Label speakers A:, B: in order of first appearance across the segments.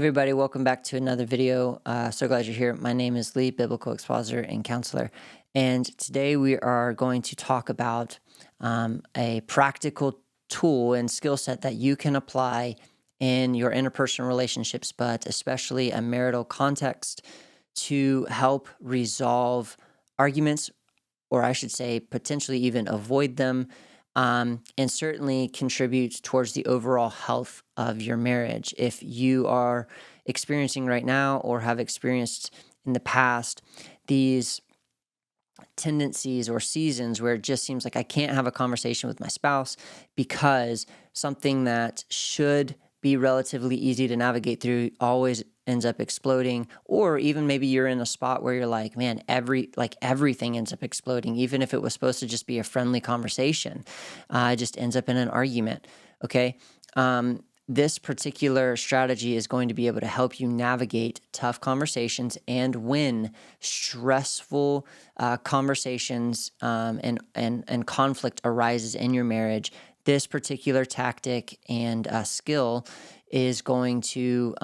A: everybody, welcome back to another video. So glad you're here. My name is Lee, Biblical Expositor and Counselor, and today we are going to talk about a practical tool and skill set that you can apply in your interpersonal relationships, but especially a marital context, to help resolve arguments, or I should say potentially even avoid them, and certainly contribute towards the overall health of your marriage. If you are experiencing right now or have experienced in the past these tendencies or seasons where it just seems like I can't have a conversation with my spouse because something that should be relatively easy to navigate through always ends up exploding, or even maybe you're in a spot where you're like, man, everything ends up exploding, even if it was supposed to just be a friendly conversation, it just ends up in an argument. Okay. This particular strategy is going to be able to help you navigate tough conversations and win stressful conversations, and conflict arises in your marriage. This particular tactic and skill is going to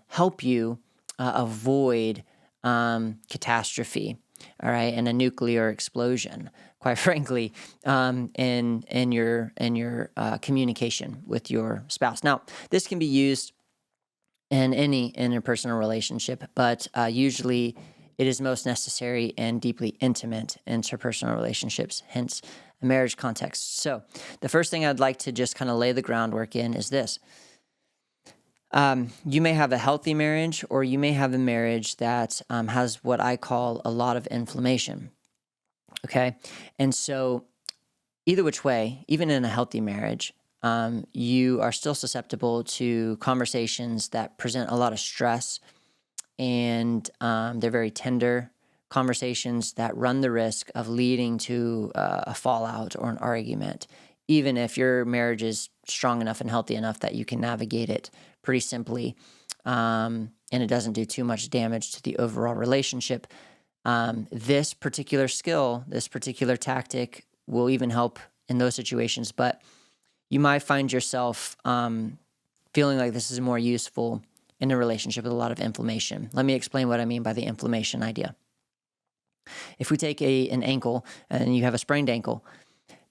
A: help you avoid catastrophe, all right, and a nuclear explosion, quite frankly, in your communication with your spouse. Now, this can be used in any interpersonal relationship, but usually it is most necessary in deeply intimate interpersonal relationships, hence a marriage context. So the first thing I'd like to just kind of lay the groundwork in is this. You may have a healthy marriage, or you may have a marriage that has what I call a lot of inflammation. Okay. And so either which way, even in a healthy marriage, you are still susceptible to conversations that present a lot of stress, and they're very tender conversations that run the risk of leading to a fallout or an argument, even if your marriage is strong enough and healthy enough that you can navigate it pretty simply, and it doesn't do too much damage to the overall relationship. This particular skill, this particular tactic will even help in those situations, but you might find yourself feeling like this is more useful in a relationship with a lot of inflammation. Let me explain what I mean by the inflammation idea. If we take an ankle and you have a sprained ankle,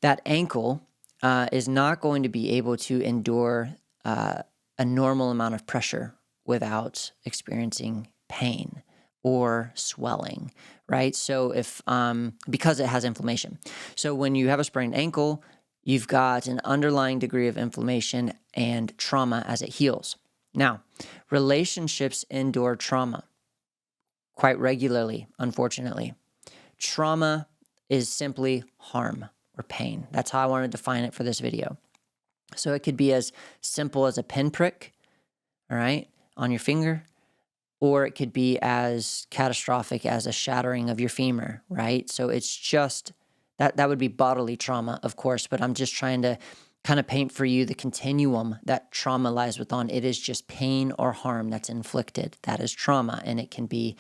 A: that ankle is not going to be able to endure a normal amount of pressure without experiencing pain or swelling, right? So if because it has inflammation. So when you have a sprained ankle, you've got an underlying degree of inflammation and trauma as it heals. Now, relationships endure trauma quite regularly, unfortunately. Trauma is simply harm or pain. That's how I want to define it for this video. So it could be as simple as a pinprick, all right, on your finger, or it could be as catastrophic as a shattering of your femur, right? So it's just that would be bodily trauma, of course, but I'm just trying to kind of paint for you the continuum that trauma lies within. It is just pain or harm that's inflicted. That is trauma, and it can be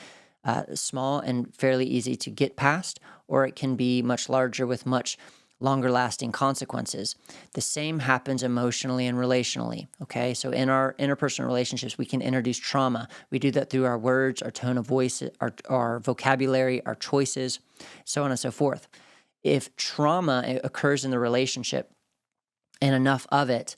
A: small and fairly easy to get past, or it can be much larger with much longer lasting consequences. The same happens emotionally and relationally, okay? So in our interpersonal relationships, we can introduce trauma. We do that through our words, our tone of voice, our vocabulary, our choices, so on and so forth. If trauma occurs in the relationship and enough of it,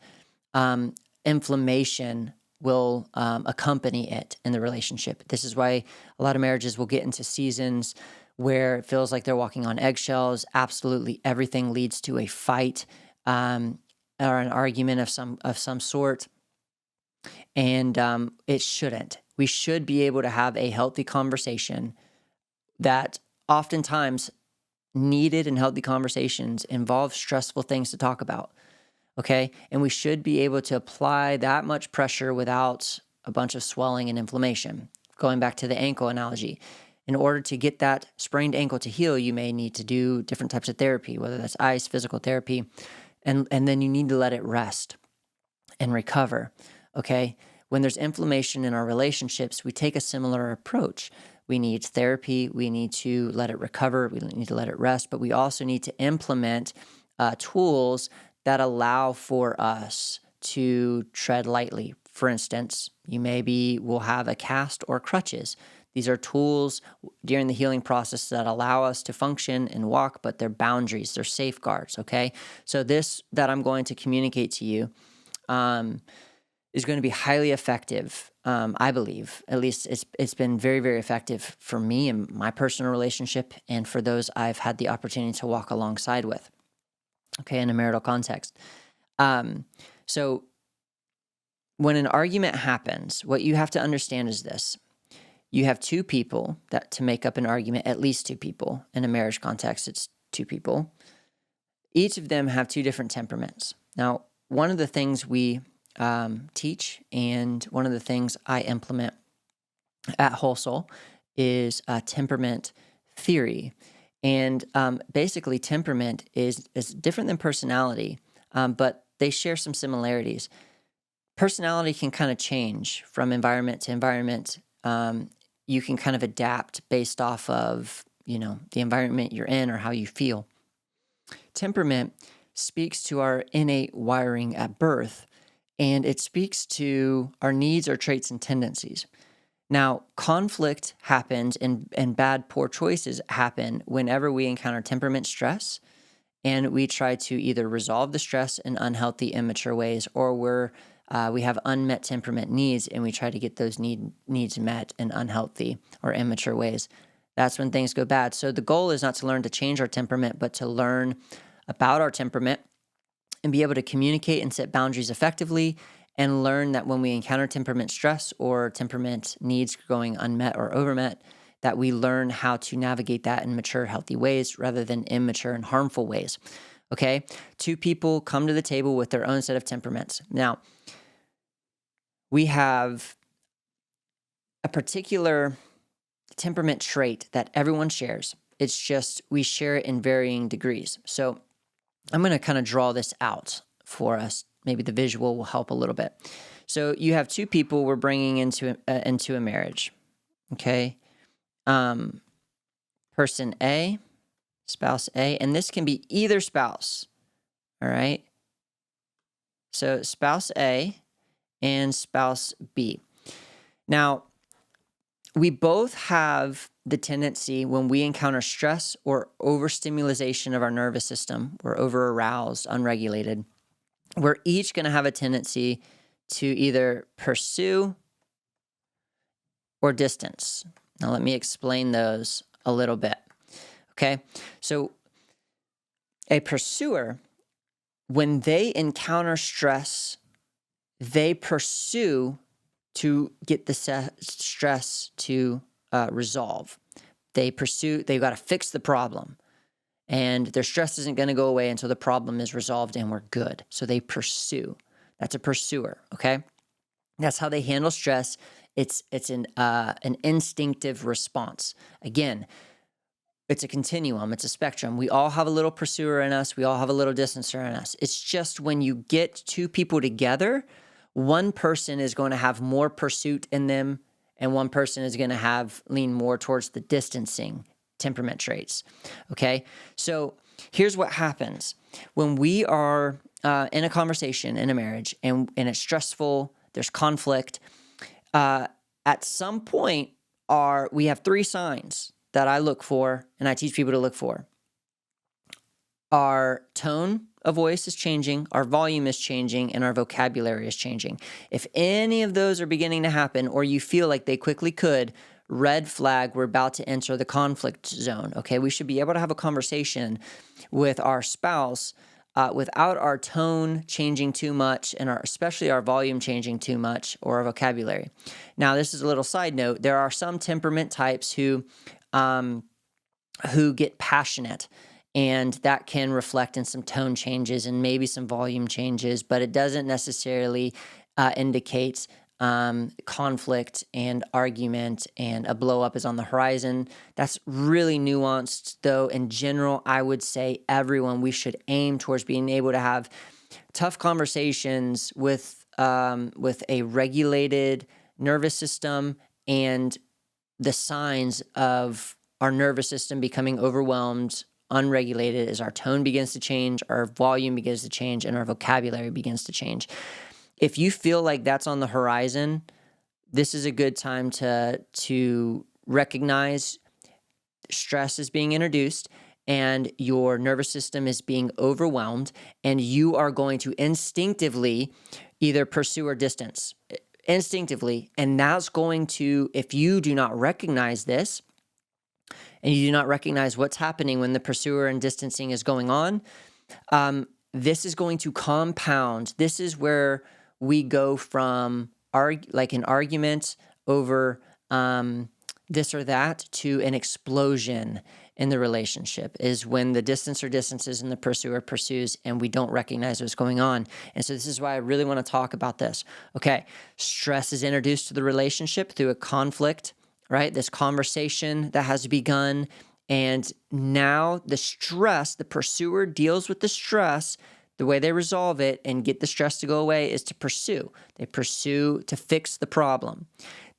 A: inflammation will accompany it in the relationship. This is why a lot of marriages will get into seasons where it feels like they're walking on eggshells. Absolutely everything leads to a fight or an argument of some sort, and it shouldn't. We should be able to have a healthy conversation. That oftentimes needed and healthy conversations involve stressful things to talk about. Okay, and we should be able to apply that much pressure without a bunch of swelling and inflammation. Going back to the ankle analogy, in order to get that sprained ankle to heal, you may need to do different types of therapy, whether that's ice, physical therapy, and then you need to let it rest and recover, okay? When there's inflammation in our relationships, we take a similar approach. We need therapy, we need to let it recover, we need to let it rest, but we also need to implement tools that allow for us to tread lightly, For instance, you maybe will have a cast or crutches. These are tools during the healing process that allow us to function and walk, but they're boundaries, they're safeguards, okay? So this that I'm going to communicate to you is going to be highly effective, I believe. At least it's been very, very effective for me and my personal relationship and for those I've had the opportunity to walk alongside with, okay, in a marital context. So when an argument happens, what you have to understand is this. You have two people that to make up an argument, at least two people. In a marriage context, it's two people. Each of them have two different temperaments. Now, one of the things we teach and one of the things I implement at Whole Soul is temperament theory. And basically, temperament is different than personality, but they share some similarities. Personality can kind of change from environment to environment. You can kind of adapt based off of, the environment you're in or how you feel. Temperament speaks to our innate wiring at birth, and it speaks to our needs, our traits, and tendencies. Now, conflict happens and bad, poor choices happen whenever we encounter temperament stress, and we try to either resolve the stress in unhealthy, immature ways, or we have unmet temperament needs, and we try to get those needs met in unhealthy or immature ways. That's when things go bad. So the goal is not to learn to change our temperament, but to learn about our temperament and be able to communicate and set boundaries effectively and learn that when we encounter temperament stress or temperament needs going unmet or overmet, that we learn how to navigate that in mature, healthy ways rather than immature and harmful ways. Okay? Two people come to the table with their own set of temperaments. Now, we have a particular temperament trait that everyone shares. It's just we share it in varying degrees. So I'm going to kind of draw this out for us. Maybe the visual will help a little bit. So you have two people we're bringing into a marriage. Okay, person A, spouse A, and this can be either spouse. All right. So spouse A and spouse B. Now, we both have the tendency when we encounter stress or overstimulation of our nervous system, we're over-aroused, unregulated, we're each going to have a tendency to either pursue or distance. Now, let me explain those a little bit. Okay? So, a pursuer, when they encounter stress, they pursue to get the stress to resolve. They've got to fix the problem. And their stress isn't going to go away until the problem is resolved and we're good. So they pursue. That's a pursuer, okay? That's how they handle stress. It's an instinctive response. Again, it's a continuum. It's a spectrum. We all have a little pursuer in us. We all have a little distancer in us. It's just when you get two people together, one person is going to have more pursuit in them, and one person is going to lean more towards the distancing temperament traits. Okay? So here's what happens. When we are in a conversation, in a marriage, and it's stressful, there's conflict, at some point we have three signs that I look for and I teach people to look for. Our tone of voice is changing, our volume is changing, and our vocabulary is changing. If any of those are beginning to happen or you feel like they quickly could, red flag, we're about to enter the conflict zone, okay? We should be able to have a conversation with our spouse without our tone changing too much and especially our volume changing too much or our vocabulary. Now, this is a little side note. There are some temperament types who get passionate, and that can reflect in some tone changes and maybe some volume changes, but it doesn't necessarily indicate conflict and argument and a blow up is on the horizon. That's really nuanced, though. In general, I would say we should aim towards being able to have tough conversations with a regulated nervous system, and the signs of our nervous system becoming overwhelmed, unregulated, as our tone begins to change, our volume begins to change, and our vocabulary begins to change. if you feel like that's on the horizon, this is a good time to recognize stress is being introduced and your nervous system is being overwhelmed, and you are going to instinctively either pursue or distance. Instinctively. And that's going to, if you do not recognize this, and you do not recognize what's happening when the pursuer and distancing is going on, this is going to compound. This is where we go from like an argument over this or that to an explosion in the relationship, is when the distancer distances and the pursuer pursues and we don't recognize what's going on. And so this is why I really want to talk about this. Okay, stress is introduced to the relationship through a conflict, right? This conversation that has begun, and now the stress, the pursuer deals with the stress. The way they resolve it and get the stress to go away is to pursue. They pursue to fix the problem.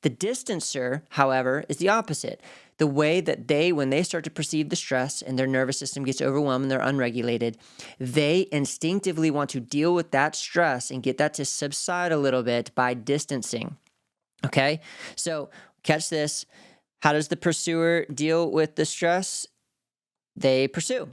A: The distancer, however, is the opposite. The way that when they start to perceive the stress and their nervous system gets overwhelmed and they're unregulated, they instinctively want to deal with that stress and get that to subside a little bit by distancing. Okay? So catch this. How does the pursuer deal with the stress? They pursue.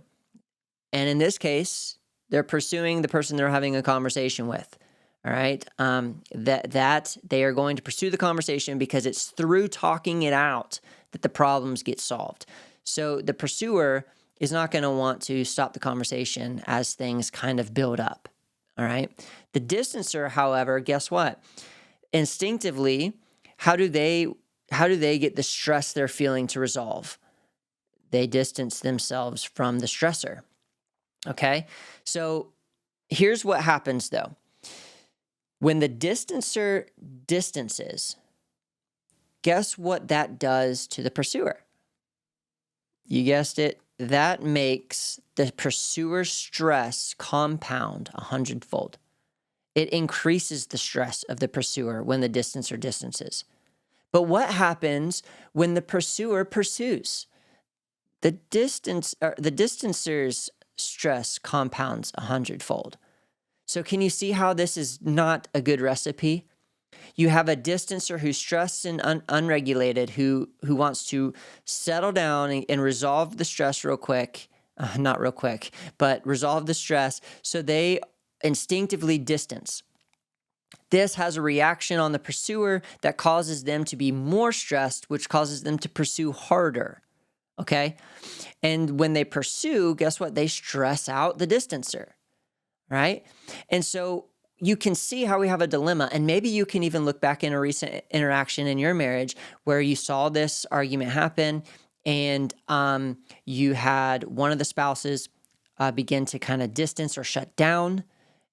A: And in this case, they're pursuing the person they're having a conversation with. All right. That they are going to pursue the conversation because it's through talking it out that the problems get solved. So the pursuer is not going to want to stop the conversation as things kind of build up. All right. The distancer, however, guess what? Instinctively, how do they get the stress they're feeling to resolve? They distance themselves from the stressor. Okay. So here's what happens though. When the distancer distances, guess what that does to the pursuer? You guessed it. That makes the pursuer's stress compound 100-fold. It increases the stress of the pursuer when the distancer distances. But what happens when the pursuer pursues? The distancer's stress compounds 100-fold. So can you see how this is not a good recipe? You have a distancer who's stressed and unregulated, who wants to settle down and resolve the stress real quick. Not real quick, but resolve the stress. So they instinctively distance. This has a reaction on the pursuer that causes them to be more stressed, which causes them to pursue harder. Okay? And when they pursue, guess what? They stress out the distancer. Right? And so you can see how we have a dilemma, and maybe you can even look back in a recent interaction in your marriage where you saw this argument happen, and you had one of the spouses begin to kind of distance or shut down,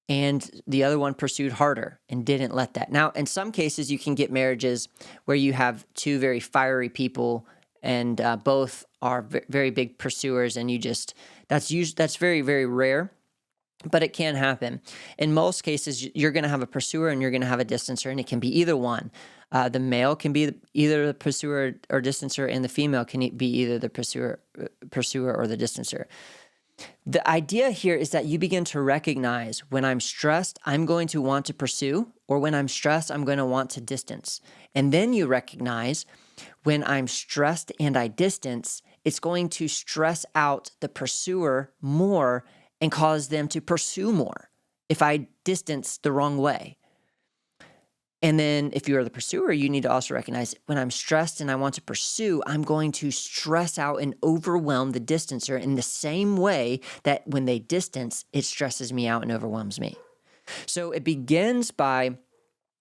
A: and the other one pursued harder and didn't let that. Now, in some cases, you can get marriages where you have two very fiery people, and both are very big pursuers, and that's very, very rare. But it can happen. In most cases, you're going to have a pursuer and you're going to have a distancer, and it can be either one. The male can be either the pursuer or distancer, and the female can be either the pursuer or the distancer. The idea here is that you begin to recognize when I'm stressed, I'm going to want to pursue, or when I'm stressed, I'm going to want to distance. And then you recognize when I'm stressed and I distance, it's going to stress out the pursuer more and cause them to pursue more if I distance the wrong way. And then if you're the pursuer, you need to also recognize when I'm stressed and I want to pursue, I'm going to stress out and overwhelm the distancer in the same way that when they distance, it stresses me out and overwhelms me. So it begins by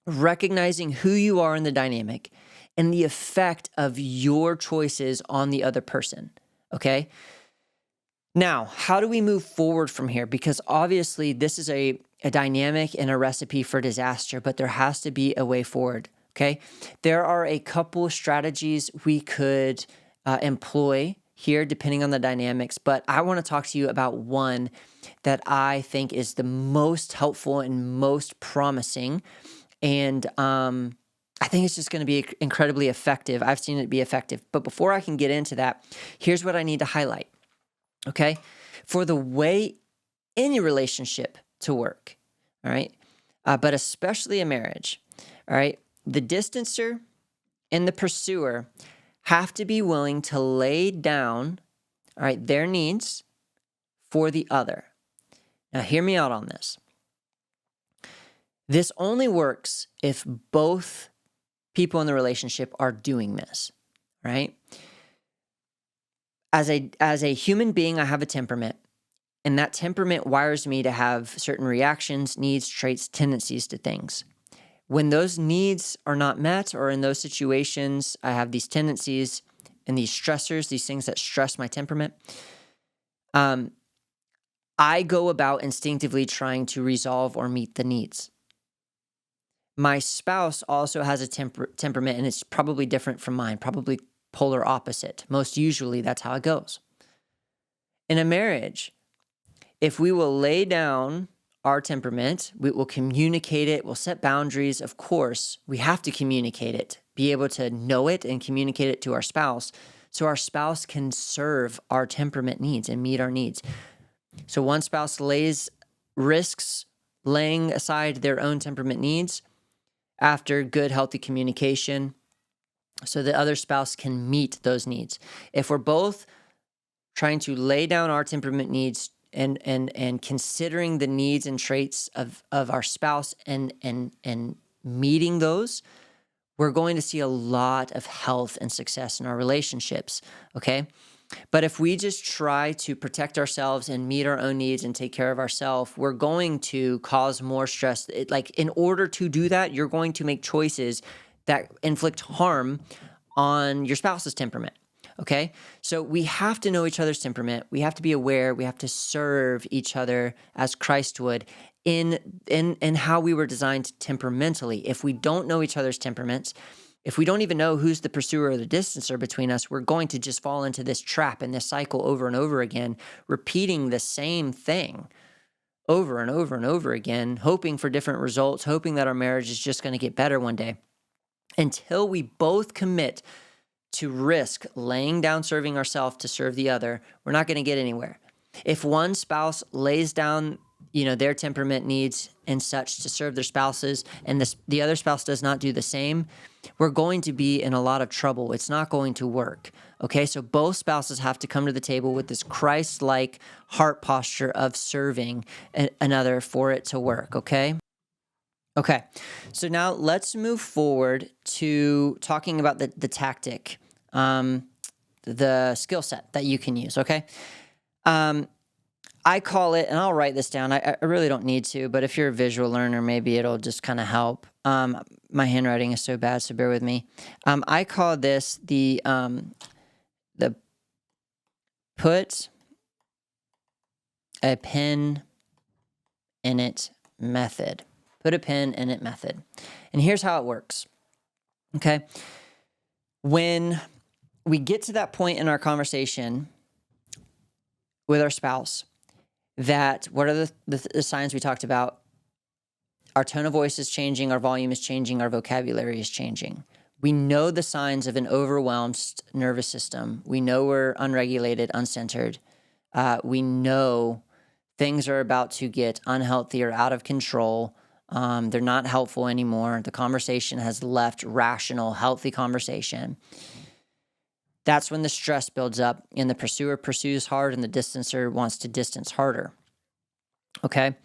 A: recognizing who you are in the dynamic and the effect of your choices on the other person, okay? Now, how do we move forward from here? Because obviously this is a dynamic and a recipe for disaster, but there has to be a way forward, okay? There are a couple strategies we could employ here depending on the dynamics, but I want to talk to you about one that I think is the most helpful and most promising, and I think it's just going to be incredibly effective. I've seen it be effective. But before I can get into that, here's what I need to highlight. Okay, for the way any relationship to work, all right, but especially a marriage, all right? The distancer and the pursuer have to be willing to lay down, all right, their needs for the other. Now, hear me out on this. This only works if both people in the relationship are doing this, right? As a human being, I have a temperament, and that temperament wires me to have certain reactions, needs, traits, tendencies to things. When those needs are not met, or in those situations, I have these tendencies and these stressors, these things that stress my temperament, I go about instinctively trying to resolve or meet the needs. My spouse also has a temperament, and it's probably different from mine, probably polar opposite. Most usually, that's how it goes. In a marriage, if we will lay down our temperament, we will communicate it, we'll set boundaries. Of course, we have to communicate it, be able to know it and communicate it to our spouse so our spouse can serve our temperament needs and meet our needs. So one spouse risks laying aside their own temperament needs after good, healthy communication so the other spouse can meet those needs. If we're both trying to lay down our temperament needs and considering the needs and traits of our spouse and meeting those, we're going to see a lot of health and success in our relationships, okay? But if we just try to protect ourselves and meet our own needs and take care of ourselves, we're going to cause more stress. In order to do that, you're going to make choices that inflict harm on your spouse's temperament. Okay, so we have to know each other's temperament. We have to be aware. We have to serve each other as Christ would in how we were designed temperamentally. If we don't know each other's temperaments, if we don't even know who's the pursuer or the distancer between us, we're going to just fall into this trap and this cycle over and over again, repeating the same thing over and over and over again, hoping for different results, hoping that our marriage is just going to get better one day. Until we both commit to risk laying down serving ourselves to serve the other, we're not going to get anywhere. If one spouse lays down, their temperament needs and such to serve their spouses, and the other spouse does not do the same, we're going to be in a lot of trouble. It's not going to work. Okay, so both spouses have to come to the table with this Christ-like heart posture of serving another for it to work. Okay. Okay, so now let's move forward to talking about the tactic, the skill set that you can use, okay? I call it, and I'll write this down. I really don't need to, but if you're a visual learner, maybe it'll just kind of help. My handwriting is so bad, so bear with me. I call this the put a pin in it method. Put a pin in it method. And here's how it works. Okay. When we get to that point in our conversation with our spouse, that what are the signs we talked about? Our tone of voice is changing, our volume is changing, our vocabulary is changing. We know the signs of an overwhelmed nervous system. We know we're unregulated, uncentered. We know things are about to get unhealthy or out of control. They're not helpful anymore. The conversation has left rational, healthy conversation. That's when the stress builds up and the pursuer pursues hard and the distancer wants to distance harder. Okay?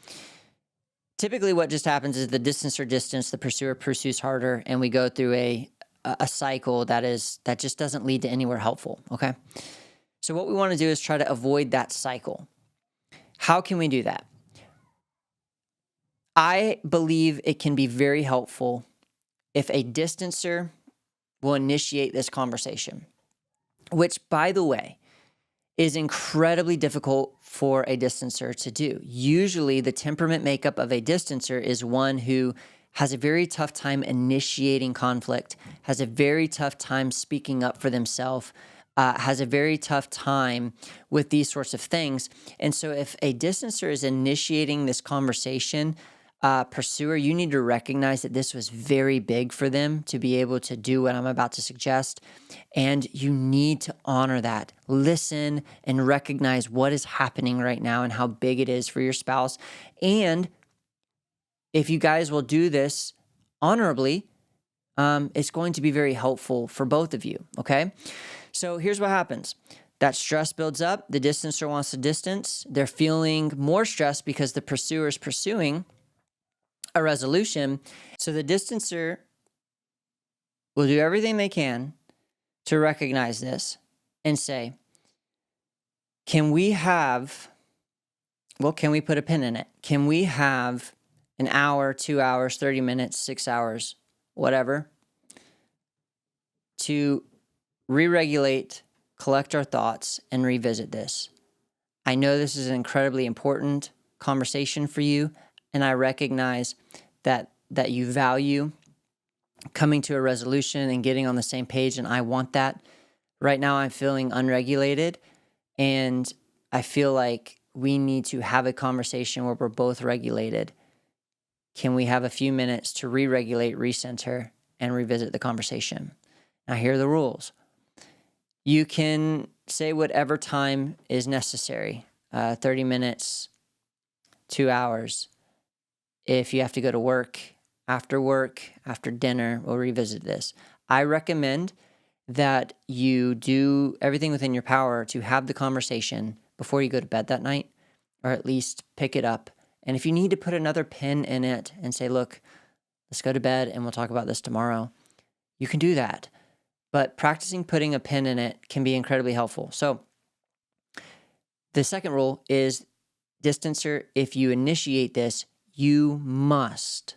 A: Typically what just happens is the distancer distance, the pursuer pursues harder, and we go through a cycle that just doesn't lead to anywhere helpful. Okay? So what we want to do is try to avoid that cycle. How can we do that? I believe it can be very helpful if a distancer will initiate this conversation, which, by the way, is incredibly difficult for a distancer to do. Usually, the temperament makeup of a distancer is one who has a very tough time initiating conflict, has a very tough time speaking up for themselves, has a very tough time with these sorts of things. And so if a distancer is initiating this conversation, pursuer, you need to recognize that this was very big for them to be able to do what I'm about to suggest. And you need to honor that. Listen and recognize what is happening right now and how big it is for your spouse. And if you guys will do this honorably, it's going to be very helpful for both of you, okay? So here's what happens. That stress builds up. The distancer wants to distance. They're feeling more stress because the pursuer is pursuing a resolution. So the distancer will do everything they can to recognize this and say, can we put a pin in it? Can we have an hour, 2 hours, 30 minutes, 6 hours, whatever, to re-regulate, collect our thoughts, and revisit this? I know this is an incredibly important conversation for you, and I recognize that you value coming to a resolution and getting on the same page, and I want that. Right now, I'm feeling unregulated, and I feel like we need to have a conversation where we're both regulated. Can we have a few minutes to re-regulate, recenter, and revisit the conversation? Now, here are the rules. You can say whatever time is necessary, 30 minutes, 2 hours. If you have to go to work, after dinner, we'll revisit this. I recommend that you do everything within your power to have the conversation before you go to bed that night, or at least pick it up. And if you need to put another pin in it and say, look, let's go to bed and we'll talk about this tomorrow, you can do that. But practicing putting a pin in it can be incredibly helpful. So the second rule is distancer. If you initiate this, you must.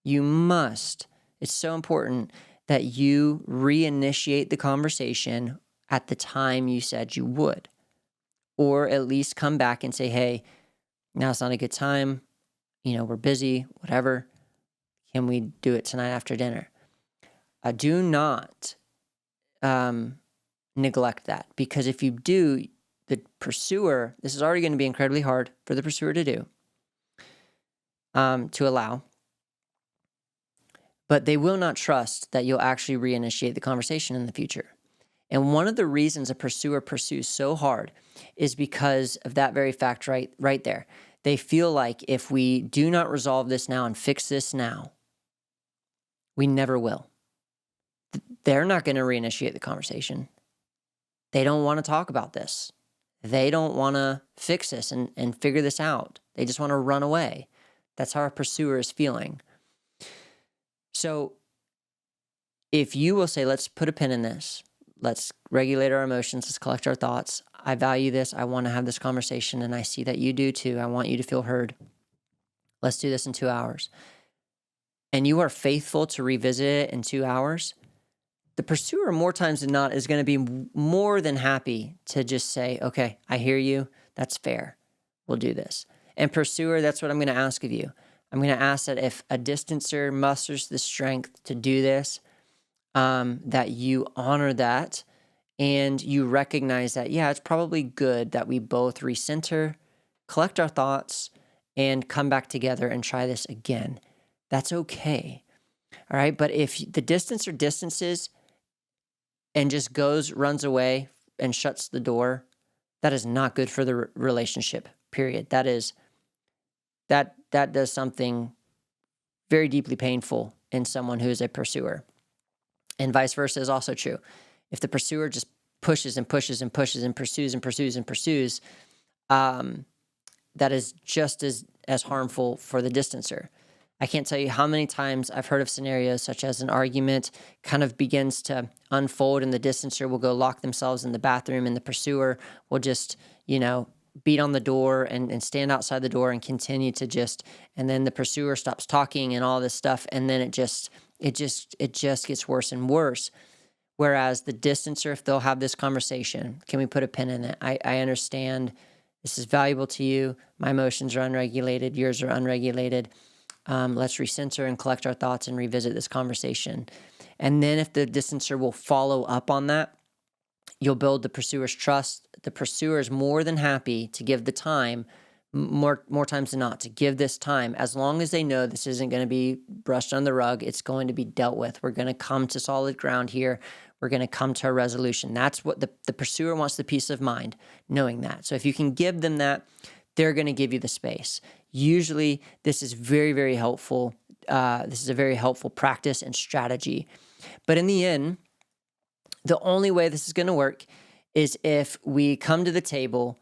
A: It's so important that you reinitiate the conversation at the time you said you would, or at least come back and say, hey, now it's not a good time. We're busy, whatever. Can we do it tonight after dinner? Do not neglect that, because if you do, the pursuer, this is already going to be incredibly hard for the pursuer to do, to allow, but they will not trust that you'll actually reinitiate the conversation in the future. And one of the reasons a pursuer pursues so hard is because of that very fact right there. They feel like if we do not resolve this now and fix this now, we never will. They're not going to reinitiate the conversation. They don't want to talk about this. They don't want to fix this and figure this out. They just want to run away. That's how a pursuer is feeling. So if you will say, let's put a pin in this, let's regulate our emotions, let's collect our thoughts. I value this. I want to have this conversation, and I see that you do too. I want you to feel heard. Let's do this in 2 hours. And you are faithful to revisit it in 2 hours. The pursuer, more times than not, is going to be more than happy to just say, okay, I hear you. That's fair. We'll do this. And pursuer, that's what I'm going to ask of you. I'm going to ask that if a distancer musters the strength to do this, that you honor that and you recognize that, yeah, it's probably good that we both recenter, collect our thoughts, and come back together and try this again. That's okay. All right. But if the distancer distances and just runs away and shuts the door, that is not good for the relationship, period. That does something very deeply painful in someone who is a pursuer. And vice versa is also true. If the pursuer just pushes and pushes and pushes and pursues and pursues and pursues, that is just as harmful for the distancer. I can't tell you how many times I've heard of scenarios such as an argument kind of begins to unfold and the distancer will go lock themselves in the bathroom and the pursuer will just, beat on the door and stand outside the door and continue to and then the pursuer stops talking and all this stuff. And then it just gets worse and worse. Whereas the distancer, if they'll have this conversation, can we put a pin in it? I understand this is valuable to you. My emotions are unregulated. Yours are unregulated. Let's recenter and collect our thoughts and revisit this conversation. And then if the distancer will follow up on that, you'll build the pursuer's trust. The pursuer is more than happy to give the time, more times than not, to give this time, as long as they know this isn't going to be brushed under the rug. It's going to be dealt with. We're going to come to solid ground here. We're going to come to a resolution. That's what the pursuer wants, the peace of mind, knowing that. So if you can give them that, they're going to give you the space. Usually, this is very, very helpful. This is a very helpful practice and strategy. But in the end, the only way this is going to work is if we come to the table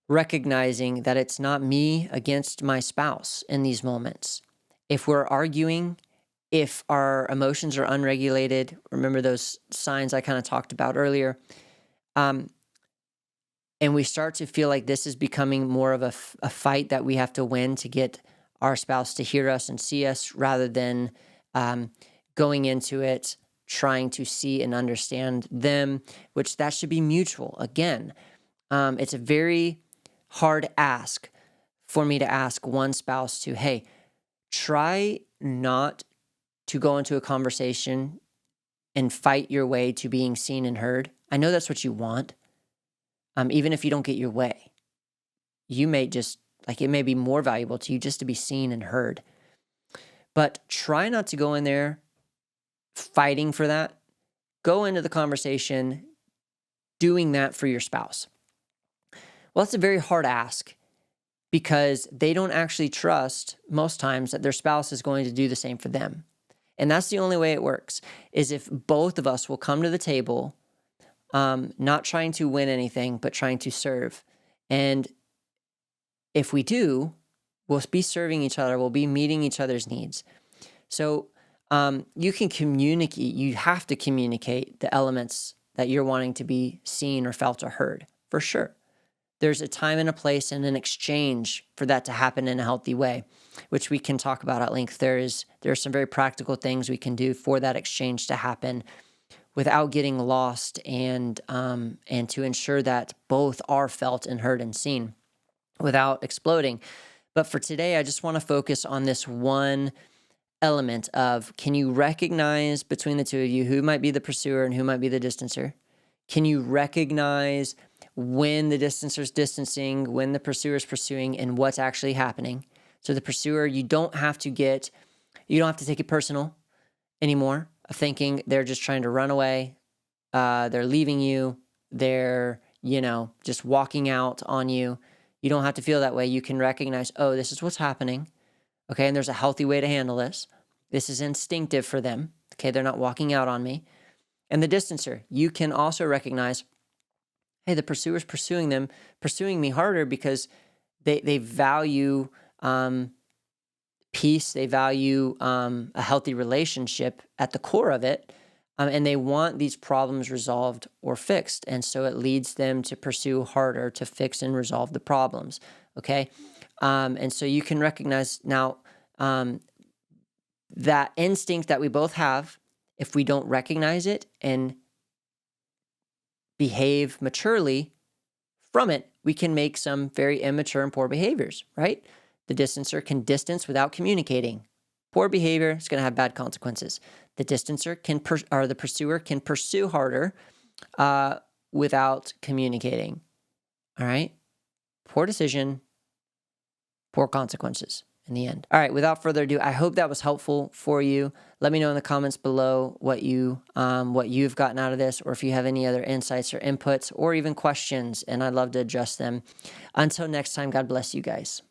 A: recognizing that it's not me against my spouse in these moments. If we're arguing, if our emotions are unregulated, remember those signs I kind of talked about earlier, and we start to feel like this is becoming more of a fight that we have to win to get our spouse to hear us and see us, rather than going into it trying to see and understand them, which that should be mutual. Again, it's a very hard ask for me to ask one spouse to, hey, try not to go into a conversation and fight your way to being seen and heard. I know that's what you want. Even if you don't get your way, you may just, like, it may be more valuable to you just to be seen and heard. But try not to go in there fighting for that. Go into the conversation doing that for your spouse. Well, it's a very hard ask because they don't actually trust most times that their spouse is going to do the same for them. And that's the only way it works, is if both of us will come to the table not trying to win anything, but trying to serve. And if we do, we'll be serving each other. We'll be meeting each other's needs. So you can communicate. You have to communicate the elements that you're wanting to be seen or felt or heard, for sure. There's a time and a place and an exchange for that to happen in a healthy way, which we can talk about at length. There are some very practical things we can do for that exchange to happen without getting lost, and to ensure that both are felt and heard and seen without exploding. But for today, I just want to focus on this one element of, can you recognize between the two of you who might be the pursuer and who might be the distancer? Can you recognize when the distancer's distancing, when the pursuer's pursuing, and what's actually happening? So the pursuer, you don't have to take it personal anymore, of thinking they're just trying to run away, they're leaving you, they're, just walking out on you. You don't have to feel that way. You can recognize, oh, this is what's happening. Okay, and there's a healthy way to handle this. This is instinctive for them. Okay, they're not walking out on me. And the distancer, you can also recognize, hey, the pursuer's pursuing me harder because they value peace. They value a healthy relationship at the core of it, and they want these problems resolved or fixed. And so it leads them to pursue harder to fix and resolve the problems. Okay, and so you can recognize now that instinct that we both have. If we don't recognize it and behave maturely from it, we can make some very immature and poor behaviors, right? The distancer can distance without communicating. Poor behavior is going to have bad consequences. The distancer the pursuer can pursue harder without communicating. All right? Poor decision, poor consequences in the end. All right, without further ado, I hope that was helpful for you. Let me know in the comments below what you've gotten out of this, or if you have any other insights or inputs or even questions, and I'd love to address them. Until next time, God bless you guys.